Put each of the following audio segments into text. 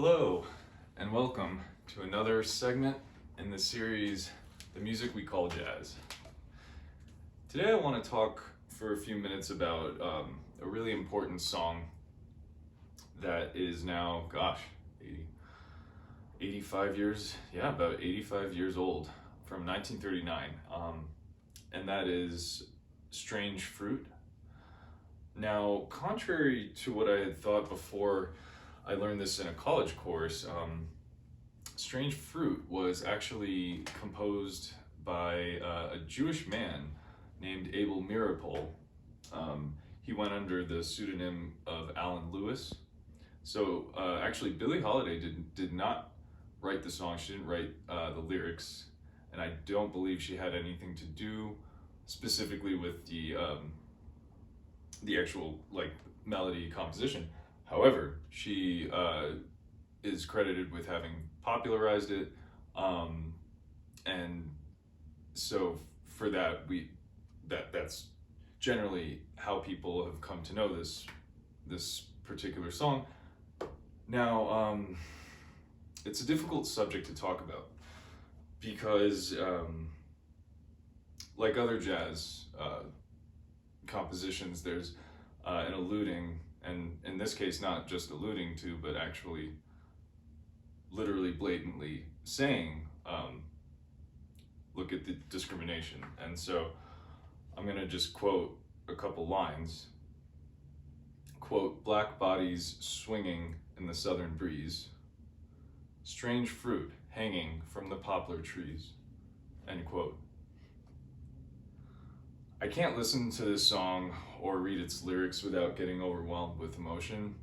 Hello, and welcome to another segment in the series, The Music We Call Jazz. Today I want to talk for a few minutes about a really important song that is now, 85 years, about 85 years old, from 1939, and that is Strange Fruit. Now, contrary to what I had thought before I learned this in a college course, Strange Fruit was actually composed by a Jewish man named Abel Meeropol. He went under the pseudonym of Alan Lewis. So actually Billie Holiday did not write the song. She didn't write the lyrics, and I don't believe she had anything to do specifically with the actual melody composition. However, she is credited with having popularized it, and so for that that's generally how people have come to know this particular song. Now, it's a difficult subject to talk about because, like other jazz compositions, there's an alluding, and in this case not just alluding to, but actually literally blatantly saying, look at the discrimination. And so I'm going to just quote a couple lines. Quote, "Black bodies swinging in the southern breeze, strange fruit hanging from the poplar trees," end quote. I can't listen to this song or read its lyrics without getting overwhelmed with emotion,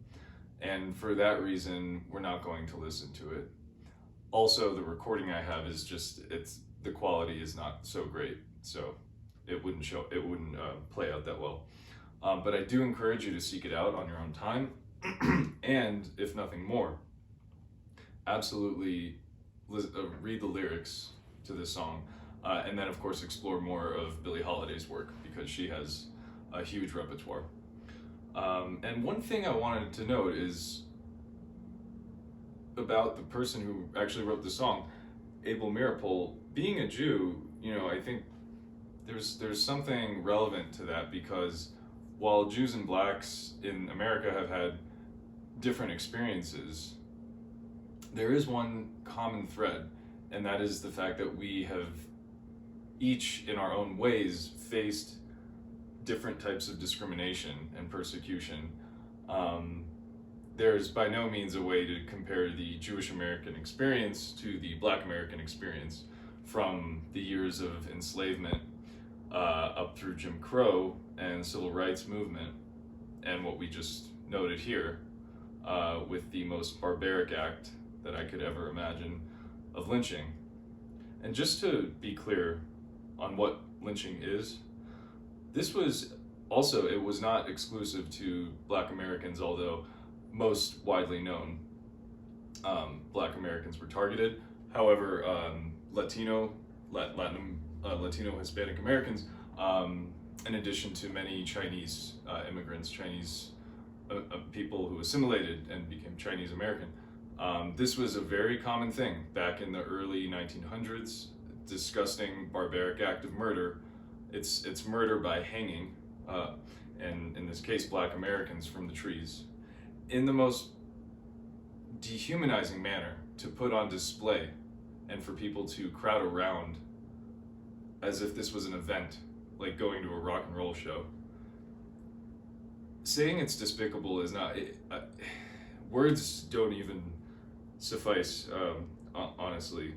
and for that reason, we're not going to listen to it. Also, the recording I have is the quality is not so great, so it wouldn't play out that well. But I do encourage you to seek it out on your own time, and if nothing more, absolutely read the lyrics to this song. And then, of course, explore more of Billie Holiday's work, because she has a huge repertoire. And one thing I wanted to note is about the person who actually wrote the song, Abel Meeropol. Being a Jew, I think there's something relevant to that, because while Jews and blacks in America have had different experiences, there is one common thread, and that is the fact that we have each in our own ways faced different types of discrimination and persecution. There's by no means a way to compare the Jewish American experience to the Black American experience, from the years of enslavement up through Jim Crow and civil rights movement, and what we just noted here with the most barbaric act that I could ever imagine of lynching. And just to be clear on what lynching is, this was also, it was not exclusive to Black Americans, although most widely known Black Americans were targeted. However, Latino Hispanic Americans, in addition to many Chinese immigrants, Chinese people who assimilated and became Chinese American, this was a very common thing back in the early 1900s. Disgusting, barbaric act of murder. It's murder by hanging, and in this case, Black Americans from the trees, in the most dehumanizing manner, to put on display and for people to crowd around as if this was an event, like going to a rock and roll show. Saying it's despicable is not, words don't even suffice, honestly.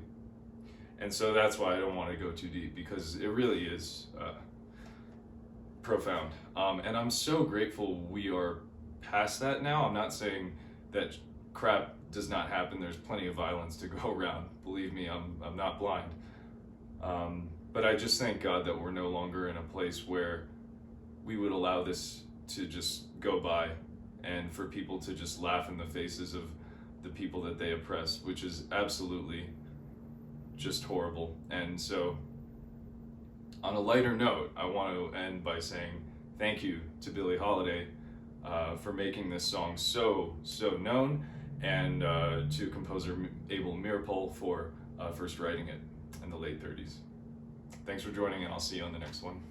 And so that's why I don't want to go too deep, because it really is profound. And I'm so grateful we are past that now. I'm not saying that crap does not happen. There's plenty of violence to go around. Believe me, I'm not blind. But I just thank God that we're no longer in a place where we would allow this to just go by, and for people to just laugh in the faces of the people that they oppress, which is absolutely just horrible. And so, on a lighter note, I want to end by saying thank you to Billie Holiday for making this song so known, and to composer Abel Meeropol for first writing it in the late 30s. Thanks for joining, and I'll see you on the next one.